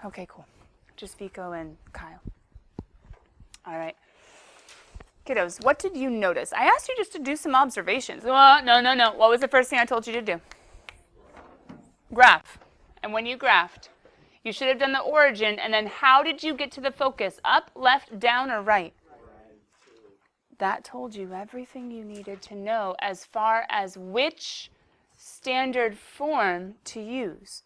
Okay, cool. Just Vico and Kyle. All right. Kiddos, what did you notice? I asked you just to do some observations. Oh, no. What was the first thing I told you to do? Graph. And when you graphed, you should have done the origin, and then how did you get to the focus? Up, left, down, or right? That told you everything you needed to know as far as which standard form to use.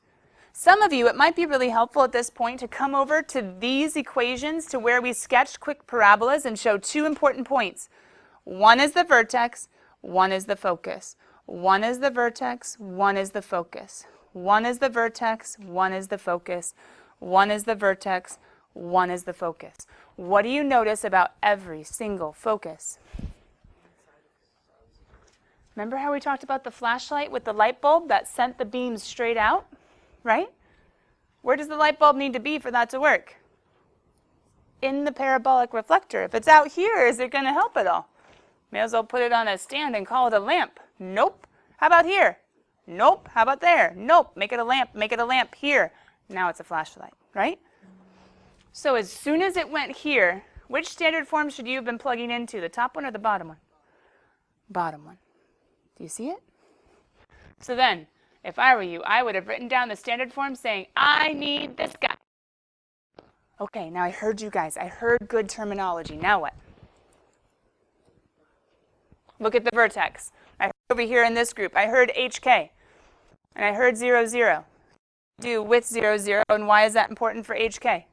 Some of you, it might be really helpful at this point to come over to these equations to where we sketched quick parabolas and show two important points. One is the vertex, one is the focus. One is the vertex, one is the focus. One is the vertex, one is the focus. One is the vertex, one is the focus. What do you notice about every single focus? Remember how we talked about the flashlight with the light bulb that sent the beams straight out? Right? Where does the light bulb need to be for that to work? In the parabolic reflector. If it's out here, is it going to help at all? May as well put it on a stand and call it a lamp. Nope. How about here? Nope. How about there? Nope. Make it a lamp. Make it a lamp here. Now it's a flashlight, right? So as soon as it went here, which standard form should you have been plugging into? The top one or the bottom one? Bottom one. Do you see it? So then, if I were you, I would have written down the standard form saying, I need this guy. Okay, now I heard you guys. I heard good terminology. Now what? Look at the vertex. I heard over here in this group, I heard HK. And I heard 0, 0. Do with 0, 0. And why is that important for HK?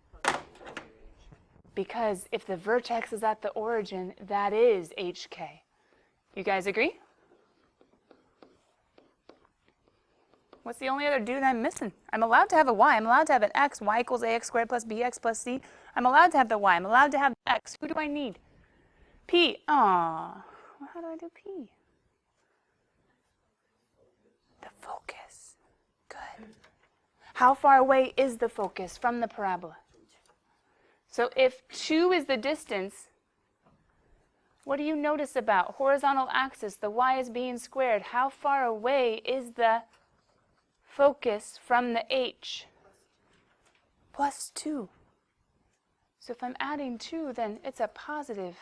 Because if the vertex is at the origin, that is HK. You guys agree? What's the only other dude I'm missing? I'm allowed to have a y. I'm allowed to have an x. Y equals ax squared plus bx plus c. I'm allowed to have the y. I'm allowed to have the x. Who do I need? P. Aw. Well, how do I do P? The focus. Good. How far away is the focus from the parabola? So if 2 is the distance, what do you notice about horizontal axis? The y is being squared. How far away is the focus from the h? Plus 2. So if I'm adding 2, then it's a positive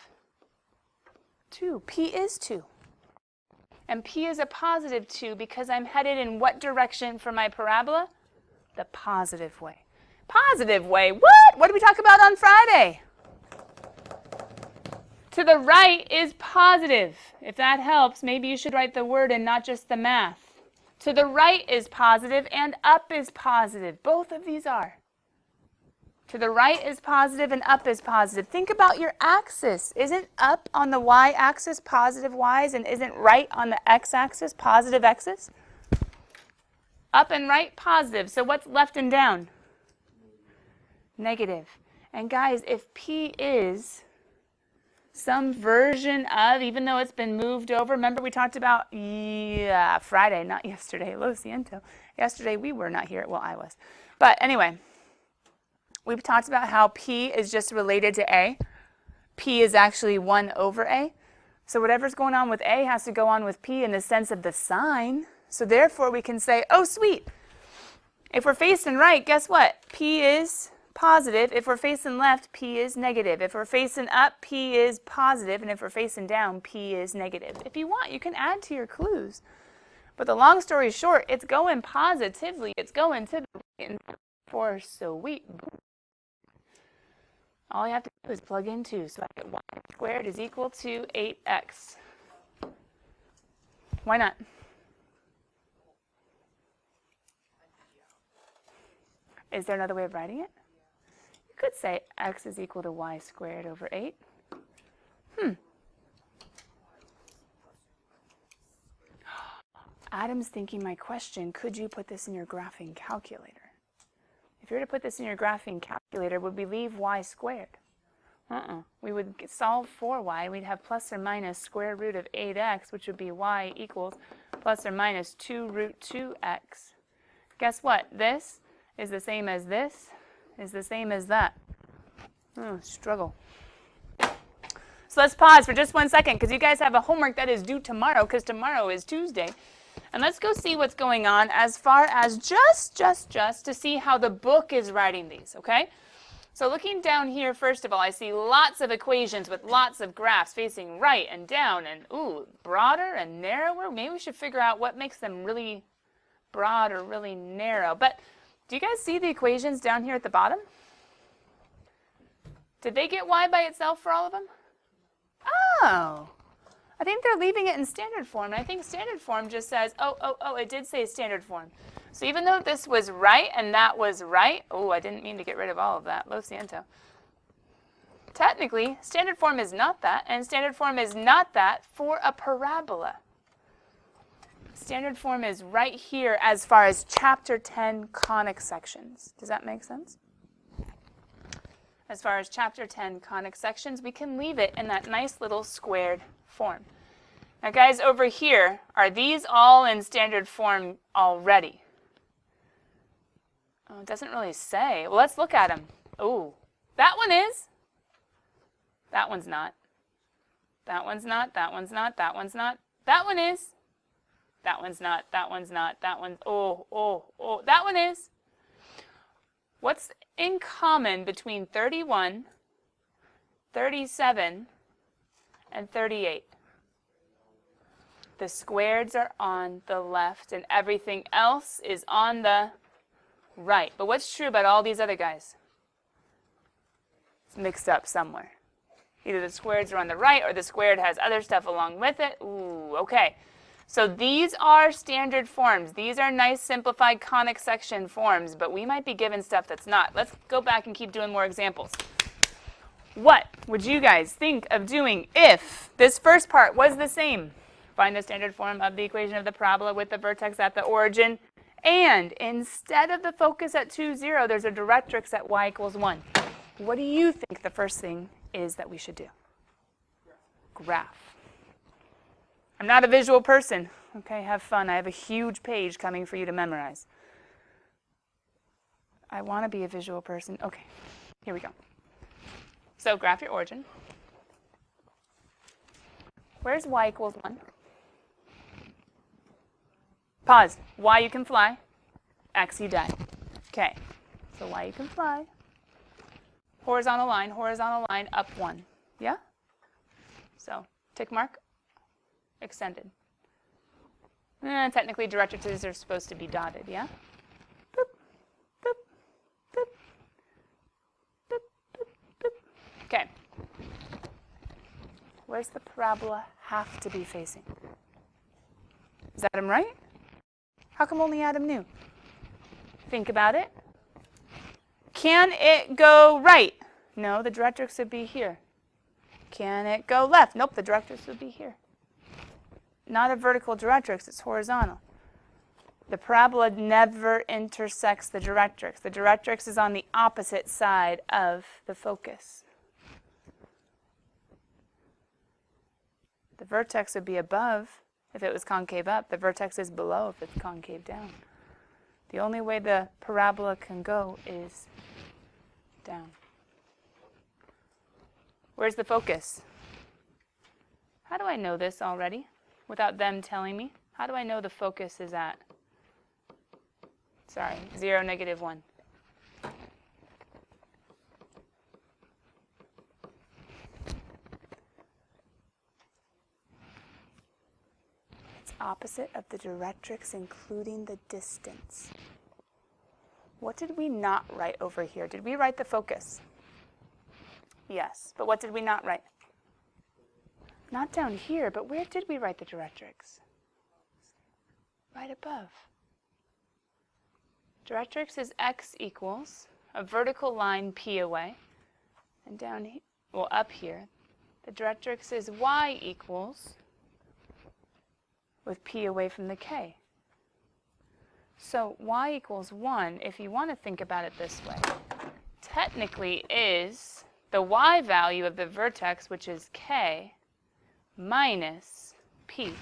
2. P is 2. And P is a positive 2 because I'm headed in what direction for my parabola? The positive way. Positive way? What? What did we talk about on Friday? To the right is positive. If that helps, maybe you should write the word and not just the math. To the right is positive and up is positive. Both of these are. To the right is positive and up is positive. Think about your axis. Isn't up on the y-axis positive y's and isn't right on the x-axis positive x's? Up and right, positive. So what's left and down? Negative. And guys, if P is some version of, even though it's been moved over, remember we talked about, Friday, not yesterday, lo siento. Yesterday we were not here, well I was. But anyway, we've talked about how P is just related to A. P is actually 1 over A. So whatever's going on with A has to go on with P in the sense of the sign. So therefore we can say, oh sweet, if we're facing right, guess what? P is positive. If we're facing left, P is negative. If we're facing up, P is positive. And if we're facing down, P is negative. If you want, you can add to your clues. But the long story short, it's going positively. It's going to the right and for sweet. All you have to do is plug in 2. So I get y squared is equal to 8x. Why not? Is there another way of writing it? You could say x is equal to y squared over 8. Adam's thinking my question, could you put this in your graphing calculator? If you were to put this in your graphing calculator, would we leave y squared? We would solve for y. We'd have plus or minus square root of 8x, which would be y equals plus or minus 2 root 2x. Guess what? This is the same as this, is the same as that. Struggle. So let's pause for just 1 second because you guys have a homework that is due tomorrow because tomorrow is Tuesday. And let's go see what's going on as far as just to see how the book is writing these, okay? So looking down here, first of all, I see lots of equations with lots of graphs facing right and down and, ooh, broader and narrower. Maybe we should figure out what makes them really broad or really narrow. But do you guys see the equations down here at the bottom? Did they get y by itself for all of them? Oh, I think they're leaving it in standard form. And I think standard form just says, oh, it did say standard form. So even though this was right and that was right, oh, I didn't mean to get rid of all of that. Lo siento. Technically, standard form is not that, and standard form is not that for a parabola. Standard form is right here as far as chapter 10 conic sections. Does that make sense? As far as chapter 10 conic sections, we can leave it in that nice little squared form. Now guys, over here, are these all in standard form already? Oh, it doesn't really say. Well, let's look at them. Oh, that one is. That one's not. That one's not. That one's not. That one's not. That one is. That one's not. That one's not. That one's. Oh. That one is. What's in common between 31, 37, and 38? The squareds are on the left, and everything else is on the right. But what's true about all these other guys? It's mixed up somewhere. Either the squareds are on the right or the squared has other stuff along with it. Ooh, okay. So these are standard forms. These are nice simplified conic section forms, but we might be given stuff that's not. Let's go back and keep doing more examples. What would you guys think of doing if this first part was the same? Find the standard form of the equation of the parabola with the vertex at the origin. And instead of the focus at 2, 0, there's a directrix at y equals 1. What do you think the first thing is that we should do? Graph. I'm not a visual person. Okay, have fun. I have a huge page coming for you to memorize. I want to be a visual person. Okay, here we go. So graph your origin. Where's y equals 1? Pause. Y you can fly. X you die. Okay, so y you can fly. Horizontal line, up 1. Yeah? So tick mark, extended. Technically, directrices are supposed to be dotted, yeah? Boop, boop, boop, boop, boop, boop. Okay. Where's the parabola have to be facing? Is Adam right? How come only Adam knew? Think about it. Can it go right? No, the directrix would be here. Can it go left? Nope, the directrix would be here. Not a vertical directrix, it's horizontal. The parabola never intersects the directrix. The directrix is on the opposite side of the focus. The vertex would be above if it was concave up. The vertex is below if it's concave down. The only way the parabola can go is down. Where's the focus? How do I know this already without them telling me? How do I know the focus is at, 0, -1? It's opposite of the directrix, including the distance. What did we not write over here? Did we write the focus? Yes, but what did we not write? Not down here, but where did we write the directrix? Right above. Directrix is x equals a vertical line p away, and down here, well, up here, the directrix is y equals with p away from the k. So y equals 1, if you want to think about it this way, technically is the y value of the vertex, which is k, minus p.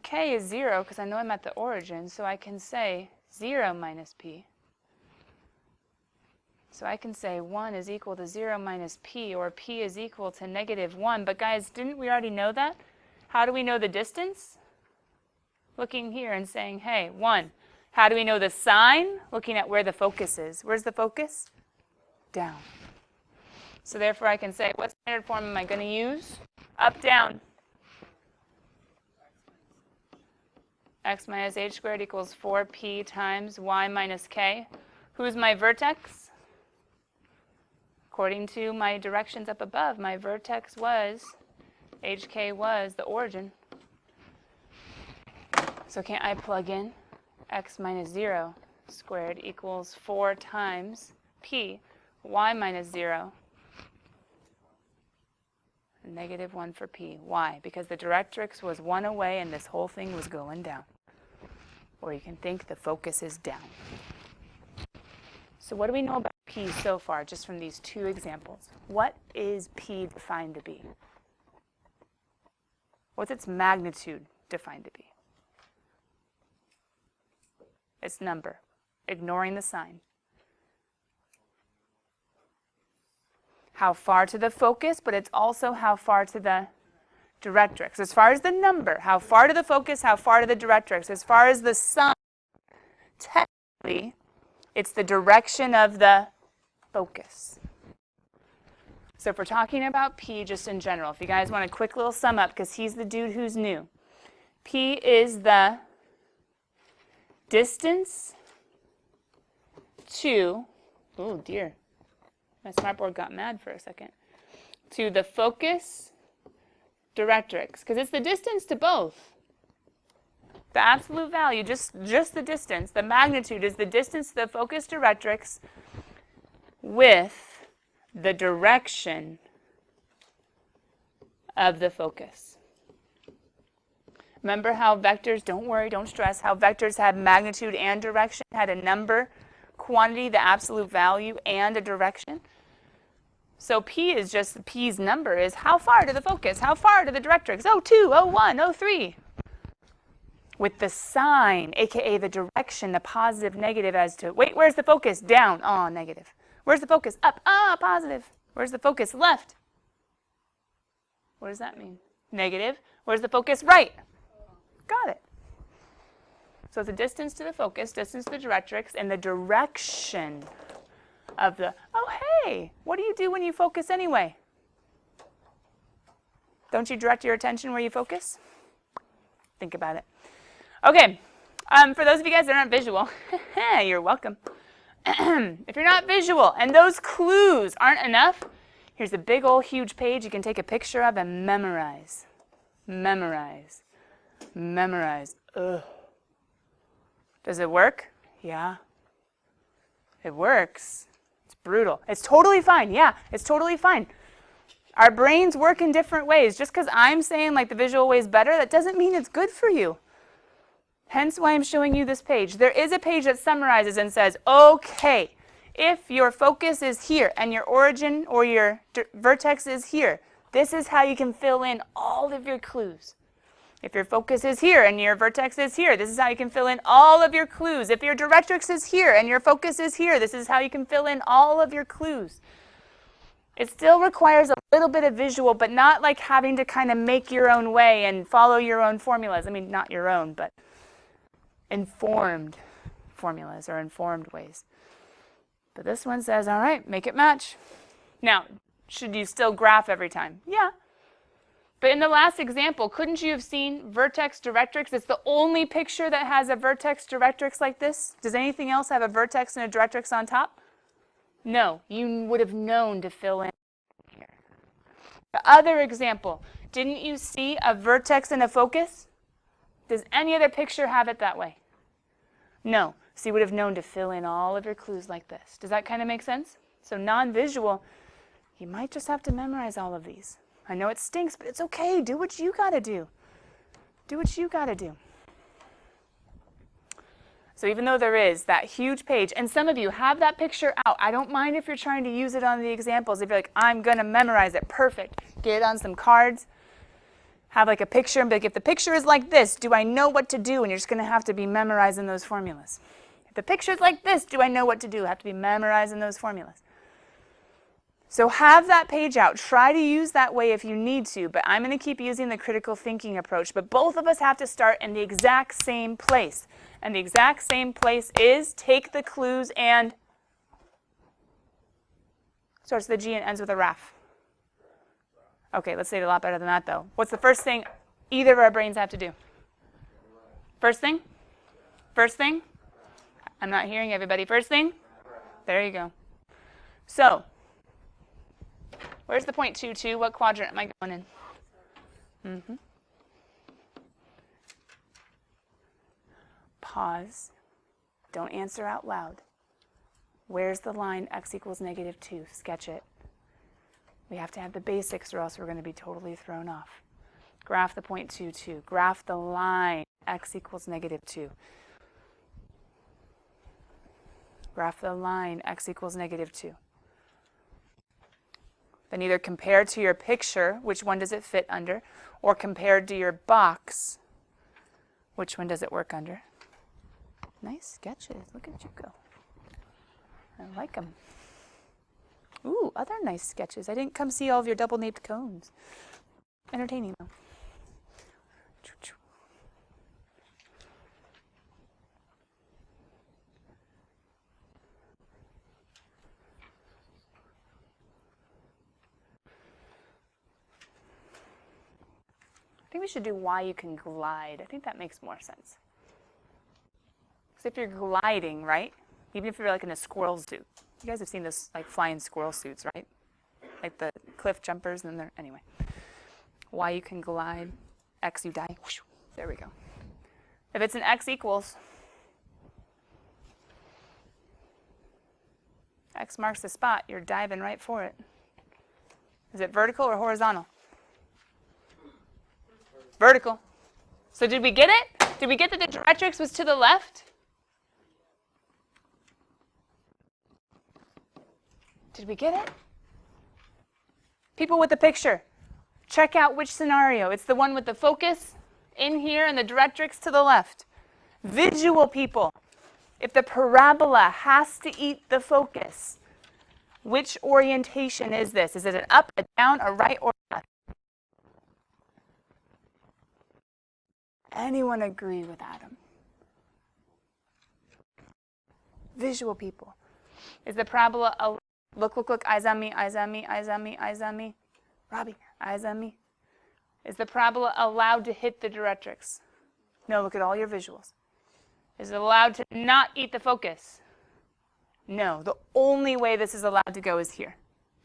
K is 0 because I know I'm at the origin, so I can say 0 minus p. So I can say 1 is equal to 0 minus p, or p is equal to -1. But guys, didn't we already know that? How do we know the distance? Looking here and saying, hey, 1. How do we know the sign? Looking at where the focus is. Where's the focus? Down. So therefore I can say, what standard form am I going to use? Up, down. X minus h squared equals 4p times y minus k. Who's my vertex? According to my directions up above, my vertex was, hk was the origin. So can't I plug in x minus 0 squared equals 4 times p, y minus 0, negative 1 for p. Why? Because the directrix was 1 away and this whole thing was going down. Or you can think the focus is down. So what do we know about p so far, just from these 2 examples? What is p defined to be? What's its magnitude defined to be? Its number, ignoring the sign. How far to the focus, but it's also how far to the directrix. As far as the number, how far to the focus, how far to the directrix. As far as the sign, technically, it's the direction of the focus. So if we're talking about p just in general, if you guys want a quick little sum up, because he's the dude who's new. P is the distance to, oh dear, my smartboard got mad for a second, to the focus directrix, because it's the distance to both. The absolute value, just the distance, the magnitude is the distance to the focus directrix with the direction of the focus. Remember how vectors, don't worry, don't stress, how vectors had magnitude and direction, had a number, quantity, the absolute value, and a direction? So p is just, p's number is how far to the focus, how far to the directrix, 02, 01, 03. With the sign, aka the direction, the positive, negative as to, wait, where's the focus? Down, negative. Where's the focus? Up, positive. Where's the focus? Left. What does that mean? Negative. Where's the focus? Right. Got it. So the distance to the focus, distance to the directrix, and the direction of the, oh, hey, what do you do when you focus anyway? Don't you direct your attention where you focus? Think about it. Okay, for those of you guys that aren't visual, you're welcome. If you're not visual and those clues aren't enough, here's a big old huge page you can take a picture of and memorize. Memorize. Memorize. Ugh. Does it work? Yeah. It works. It's brutal. It's totally fine. Yeah, it's totally fine. Our brains work in different ways. Just because I'm saying like the visual way is better, that doesn't mean it's good for you. Hence why I'm showing you this page. There is a page that summarizes and says, okay, if your focus is here and your origin or your vertex is here, this is how you can fill in all of your clues. If your focus is here and your vertex is here, this is how you can fill in all of your clues. If your directrix is here and your focus is here, this is how you can fill in all of your clues. It still requires a little bit of visual, but not like having to kind of make your own way and follow your own formulas. I mean, not your own, but informed formulas or informed ways. But this one says, all right, make it match. Now, should you still graph every time? Yeah. But in the last example, couldn't you have seen vertex directrix? It's the only picture that has a vertex directrix like this. Does anything else have a vertex and a directrix on top? No, you would have known to fill in here. The other example, didn't you see a vertex and a focus? Does any other picture have it that way? No. So you would have known to fill in all of your clues like this. Does that kind of make sense? So non-visual, you might just have to memorize all of these. I know it stinks, but it's okay. Do what you got to do. Do what you got to do. So even though there is that huge page, and some of you have that picture out, I don't mind if you're trying to use it on the examples. If you're like, I'm going to memorize it, perfect. Get it on some cards. Have like a picture and be like, if the picture is like this, do I know what to do? And you're just going to have to be memorizing those formulas. If the picture is like this, do I know what to do? I have to be memorizing those formulas. So have that page out. Try to use that way if you need to, but I'm going to keep using the critical thinking approach. But both of us have to start in the exact same place. And the exact same place is take the clues and starts with a G and ends with a RAF. Okay, let's say it a lot better than that, though. What's the first thing either of our brains have to do? First thing? First thing? I'm not hearing everybody. First thing? There you go. So, where's the point 2, What quadrant am I going in? Pause. Don't answer out loud. Where's the line x equals -2? Sketch it. We have to have the basics or else we're going to be totally thrown off. Graph the point 2. Graph the line x equals -2. Graph the line x equals -2. Then either compare to your picture, which one does it fit under, or compared to your box, which one does it work under. Nice sketches. Look at you go. I like them. Ooh, other nice sketches. I didn't come see all of your double-naped cones. Entertaining, though. I think we should do why you can glide. I think that makes more sense. Because if you're gliding, right? Even if you're like in a squirrel suit. You guys have seen this like flying squirrel suits, right? Like the cliff jumpers and then they're, anyway. Why you can glide, X you die. Whoosh, there we go. If it's an X equals, X marks the spot, you're diving right for it. Is it vertical or horizontal? Vertical. So did we get it? Did we get that the directrix was to the left? Did we get it? People with the picture, check out which scenario. It's the one with the focus in here and the directrix to the left. Visual people, if the parabola has to eat the focus, which orientation is this? Is it an up, a down, a right, or left? Anyone agree with Adam? Visual people. Is the parabola a look, eyes on me, eyes on me, eyes on me, eyes on me. Robbie, eyes on me. Is the parabola allowed to hit the directrix? No, look at all your visuals. Is it allowed to not eat the focus? No, the only way this is allowed to go is here.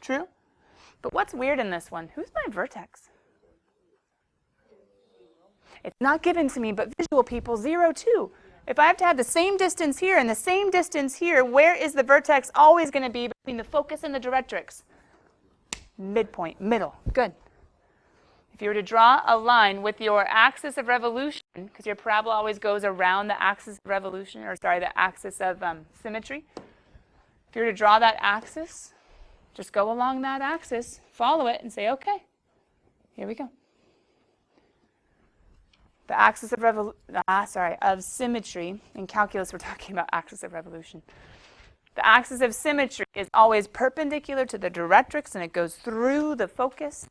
True? But what's weird in this one? Who's my vertex? It's not given to me, but visual people, 0, 2. If I have to have the same distance here and the same distance here, where is the vertex always going to be between the focus and the directrix? Midpoint, middle. Good. If you were to draw a line with your axis of revolution, because your parabola always goes around the axis of revolution, or sorry, the axis of symmetry. If you were to draw that axis, just go along that axis, follow it, and say, okay, here we go. The axis of symmetry, in calculus we're talking about axis of revolution. The axis of symmetry is always perpendicular to the directrix and it goes through the focus.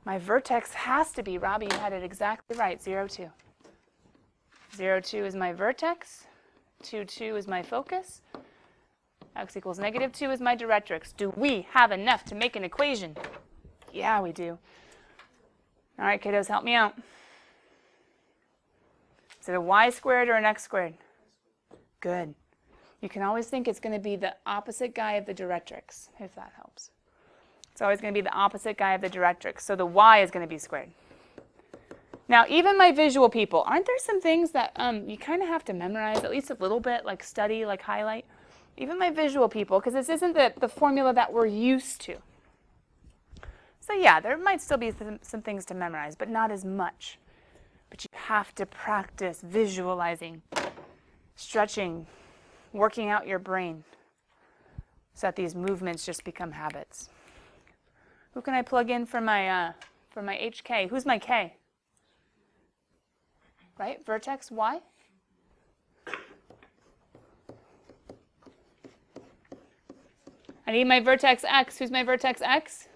My vertex has to be, Robbie, you had it exactly right, 0, 2. 0, 2 is my vertex, 2, 2 is my focus, x equals -2 is my directrix. Do we have enough to make an equation? Yeah, we do. All right, kiddos, help me out. Is it a y squared or an x squared? Good. You can always think it's going to be the opposite guy of the directrix, if that helps. It's always going to be the opposite guy of the directrix, so the y is going to be squared. Now, even my visual people, aren't there some things that you kind of have to memorize, at least a little bit, like study, like highlight? Even my visual people, because this isn't the formula that we're used to. So yeah, there might still be some things to memorize, but not as much. But you have to practice visualizing, stretching, working out your brain so that these movements just become habits. Who can I plug in for my HK? Who's my K? Right? Vertex Y? I need my vertex X. Who's my vertex X?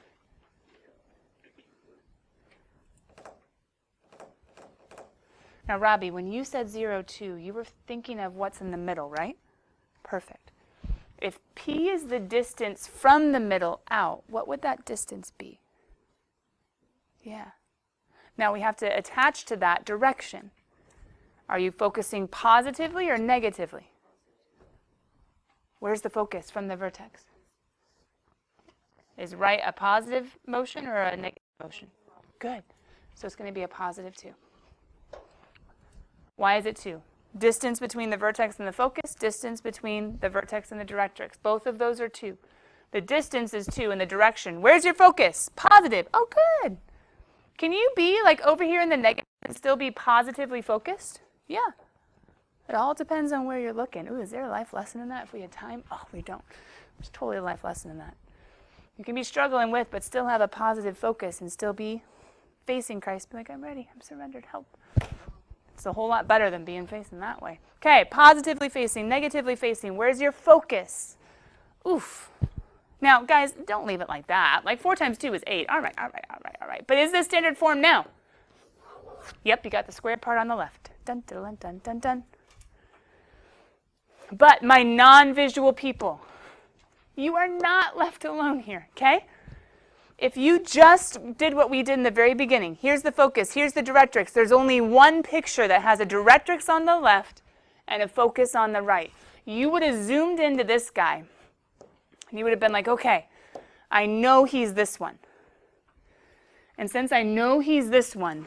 Now, Robbie, when you said 0, 2, you were thinking of what's in the middle, right? Perfect. If P is the distance from the middle out, what would that distance be? Yeah. Now we have to attach to that direction. Are you focusing positively or negatively? Where's the focus from the vertex? Is right a positive motion or a negative motion? Good. So it's going to be a positive 2. Why is it 2? Distance between the vertex and the focus, distance between the vertex and the directrix. Both of those are 2. The distance is 2 in the direction. Where's your focus? Positive. Oh, good. Can you be like over here in the negative and still be positively focused? Yeah. It all depends on where you're looking. Ooh, is there a life lesson in that if we had time? Oh, we don't. There's totally a life lesson in that. You can be struggling with, but still have a positive focus and still be facing Christ. Be like, I'm ready. I'm surrendered. Help. It's a whole lot better than being facing that way. Okay, positively facing, negatively facing. Where's your focus? Oof. Now, guys, don't leave it like that. Like 4 times 2 is 8. All right. But is this standard form now? Yep, you got the squared part on the left. Dun, dun, dun, dun, dun. But my non-visual people, you are not left alone here, okay? If you just did what we did in the very beginning, here's the focus, here's the directrix. There's only one picture that has a directrix on the left and a focus on the right. You would have zoomed into this guy, and you would have been like, okay, I know he's this one. And since I know he's this one,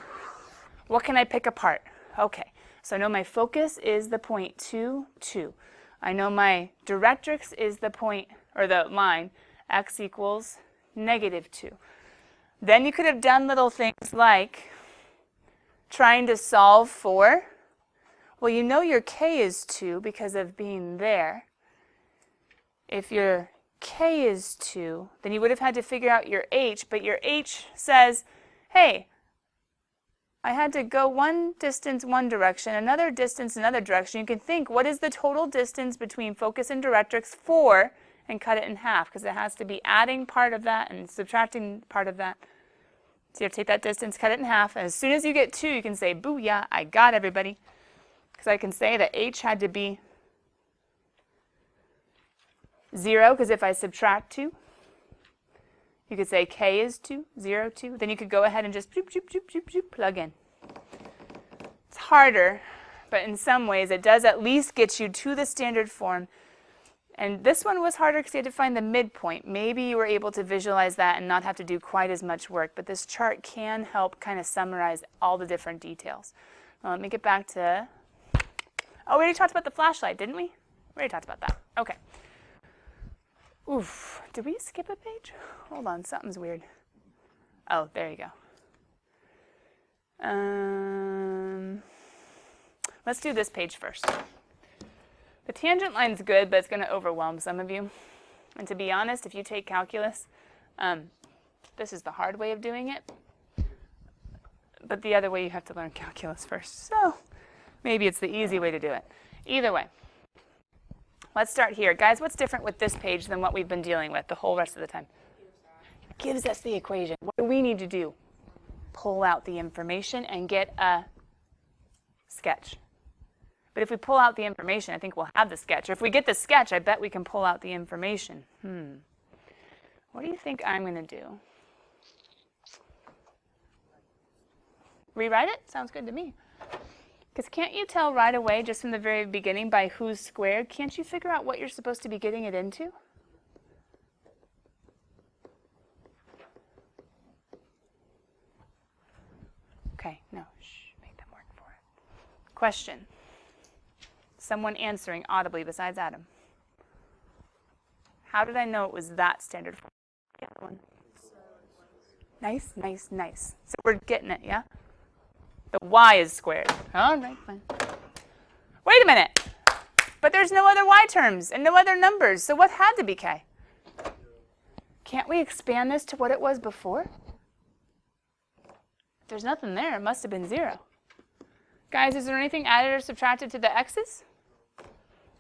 what can I pick apart? Okay, so I know my focus is the point 2, 2. I know my directrix is the point, or the line, x equals -2. Then you could have done little things like trying to solve for, well, you know your k is 2 because of being there. If your k is 2, then you would have had to figure out your h, but your h says, hey, I had to go one distance one direction, another distance another direction. You can think, what is the total distance between focus and directrix for, and cut it in half, because it has to be adding part of that and subtracting part of that. So you have to take that distance, cut it in half, and as soon as you get 2, you can say, booyah, I got everybody. Because I can say that h had to be 0, because if I subtract 2, you could say k is 2, 0, 2. Then you could go ahead and just plug in. It's harder, but in some ways it does at least get you to the standard form. And this one was harder because you had to find the midpoint. Maybe you were able to visualize that and not have to do quite as much work, but this chart can help kind of summarize all the different details. Now, let me get back to, oh, we already talked about the flashlight, didn't we? We already talked about that. Okay. Oof, did we skip a page? Hold on, something's weird. Oh, there you go. Let's do this page first. The tangent line's good, but it's going to overwhelm some of you. And to be honest, if you take calculus, this is the hard way of doing it. But the other way, you have to learn calculus first. So maybe it's the easy way to do it. Either way. Let's start here. Guys, what's different with this page than what we've been dealing with the whole rest of the time? It gives us the equation. What do we need to do? Pull out the information and get a sketch. But if we pull out the information, I think we'll have the sketch. Or if we get the sketch, I bet we can pull out the information. What do you think I'm going to do? Rewrite it? Sounds good to me. Because can't you tell right away, just from the very beginning, by who's squared? Can't you figure out what you're supposed to be getting it into? Okay, no, shh, make them work for it. Question. Someone answering audibly besides Adam. How did I know it was that standard form? The other one. Nice, nice, nice. So we're getting it, yeah? The y is squared. All right, fine. Wait a minute. But there's no other y terms and no other numbers. So what had to be k? Can't we expand this to what it was before? If there's nothing there, it must have been 0. Guys, is there anything added or subtracted to the x's?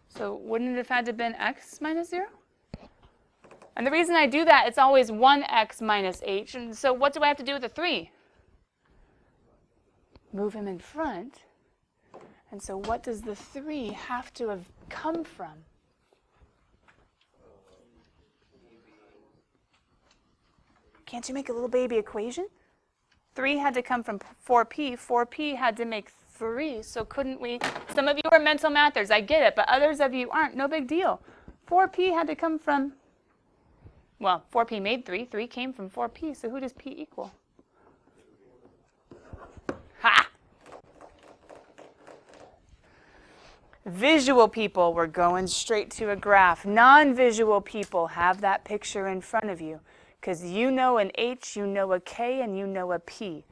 So wouldn't it have had to have been x minus 0? And the reason I do that, it's always 1x minus h. And so what do I have to do with the 3? Move him in front. And so what does the 3 have to have come from? Can't you make a little baby equation? 3 had to come from 4p. 4p had to make 3. So couldn't we? Some of you are mental mathers. I get it. But others of you aren't. No big deal. 4p had to come from, well, 4p made 3. 3 came from 4p. So who does p equal? Ha! Visual people, we're going straight to a graph. Non-visual people, have that picture in front of you. Because you know an H, you know a K, and you know a P.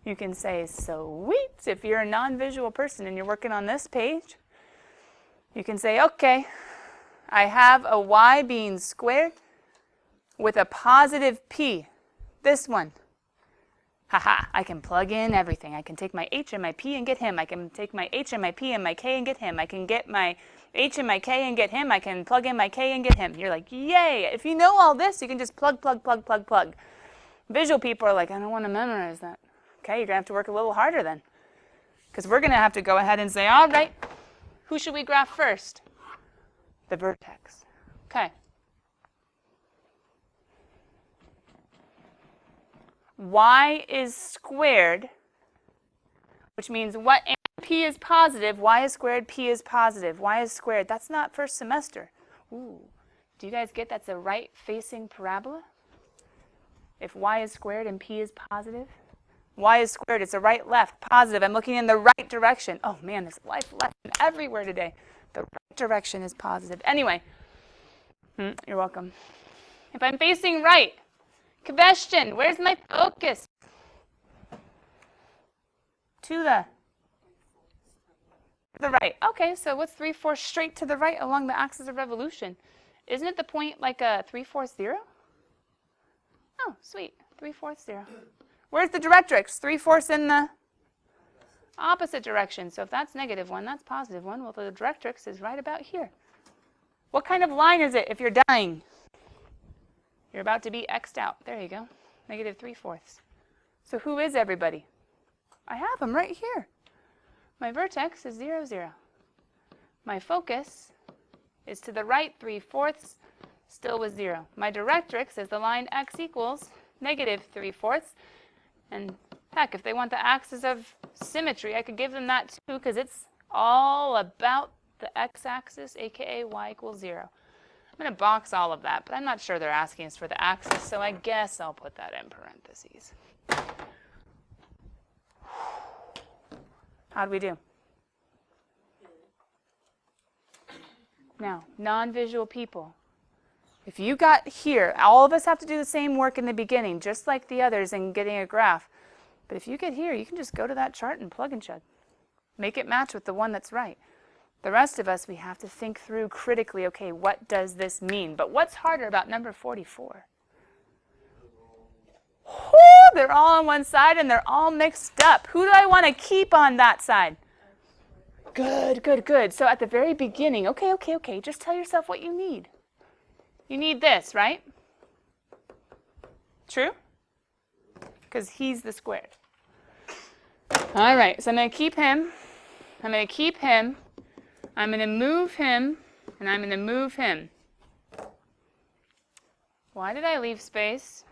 You can say, sweet, if you're a non-visual person and you're working on this page, you can say, okay, I have a y being squared with a positive P. This one. Haha, I can plug in everything. I can take my H and my P and get him. I can take my H and my P and my K and get him. I can get my H and my K and get him. I can plug in my K and get him. You're like, yay. If you know all this, you can just plug, plug, plug, plug, plug. Visual people are like, I don't want to memorize that. Okay, you're going to have to work a little harder then. Because we're going to have to go ahead and say, all right, who should we graph first? The vertex. Okay. Y is squared, which means what P is positive, y is squared, P is positive. Y is squared. That's not first semester. Ooh. Do you guys get that's a right-facing parabola? If y is squared and P is positive? Y is squared. It's a right-left, positive. I'm looking in the right direction. Oh, man, there's life lesson everywhere today. The right direction is positive. Anyway, you're welcome. If I'm facing right, question, where's my focus? To the right. Okay, so what's 3/4 straight to the right along the axis of revolution? Isn't it the point like a 3/4 0? Oh, sweet. 3/4 0. Where's the directrix? 3/4 in the opposite direction. So if that's -1, that's +1. Well, the directrix is right about here. What kind of line is it if you're dying? You're about to be X'd out. There you go. -3/4. So who is everybody? I have them right here. My vertex is 0, 0. My focus is to the right 3/4, still with 0. My directrix is the line x equals -3/4. And heck, if they want the axis of symmetry, I could give them that too, because it's all about the x-axis, aka y equals 0. I'm going to box all of that, but I'm not sure they're asking us for the axis, so I guess I'll put that in parentheses. How do we do? Now, non-visual people. If you got here, all of us have to do the same work in the beginning, just like the others in getting a graph. But if you get here, you can just go to that chart and plug and chug. Make it match with the one that's right. The rest of us, we have to think through critically, okay, what does this mean? But what's harder about number 44? Oh, they're all on one side and they're all mixed up. Who do I want to keep on that side? Good, good, good. So at the very beginning, okay, just tell yourself what you need. You need this, right? True? Because he's the squared. All right, so I'm going to keep him. I'm going to keep him. I'm going to move him, and I'm going to move him. Why did I leave space?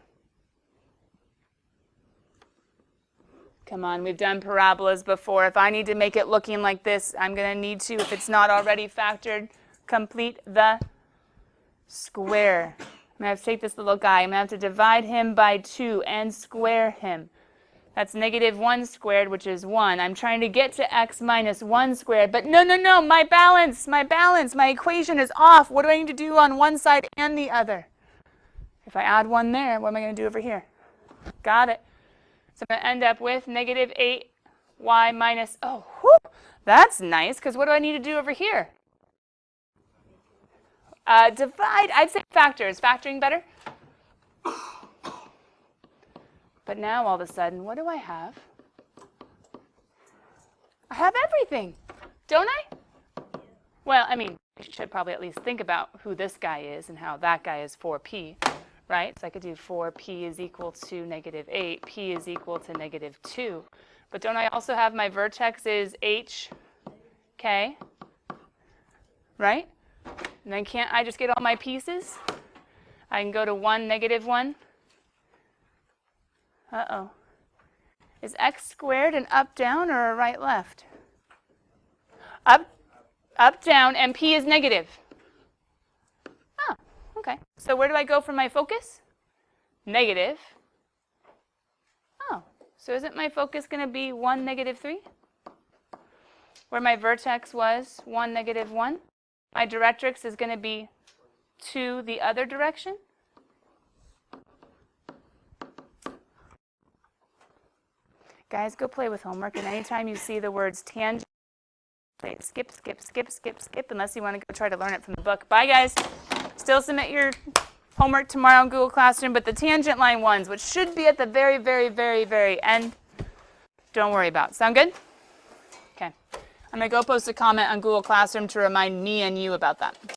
Come on, we've done parabolas before. If I need to make it looking like this, I'm going to need to, if it's not already factored, complete the square. I'm going to have to take this little guy. I'm going to have to divide him by 2 and square him. That's -1 squared, which is 1. I'm trying to get to x minus 1 squared, but no, my balance, my equation is off. What do I need to do on one side and the other? If I add 1 there, what am I going to do over here? Got it. So I'm going to end up with -8y minus, oh, whoop, that's nice, because what do I need to do over here? Divide, I'd say factor. Is factoring better? But now all of a sudden, what do I have? I have everything, don't I? Well, I mean, you should probably at least think about who this guy is and how that guy is 4p, right? So I could do 4p is equal to negative 8, p is equal to negative 2. But don't I also have my vertex is h, k, right? And then can't I just get all my pieces? I can go to 1, negative 1. Uh-oh. Is x squared an up, down, or a right, left? Up, down, and p is negative. Oh, okay. So where do I go from my focus? Negative. Oh, so isn't my focus going to be 1, negative 3? Where my vertex was 1, negative 1. My directrix is going to be to the other direction. Guys, go play with homework, and anytime you see the words tangent, skip, skip, skip, skip, skip, unless you want to go try to learn it from the book. Bye, guys. Still submit your homework tomorrow in Google Classroom, but the tangent line ones, which should be at the very, very, very, very end, don't worry about. Sound good? Okay. I'm going to go post a comment on Google Classroom to remind me and you about that.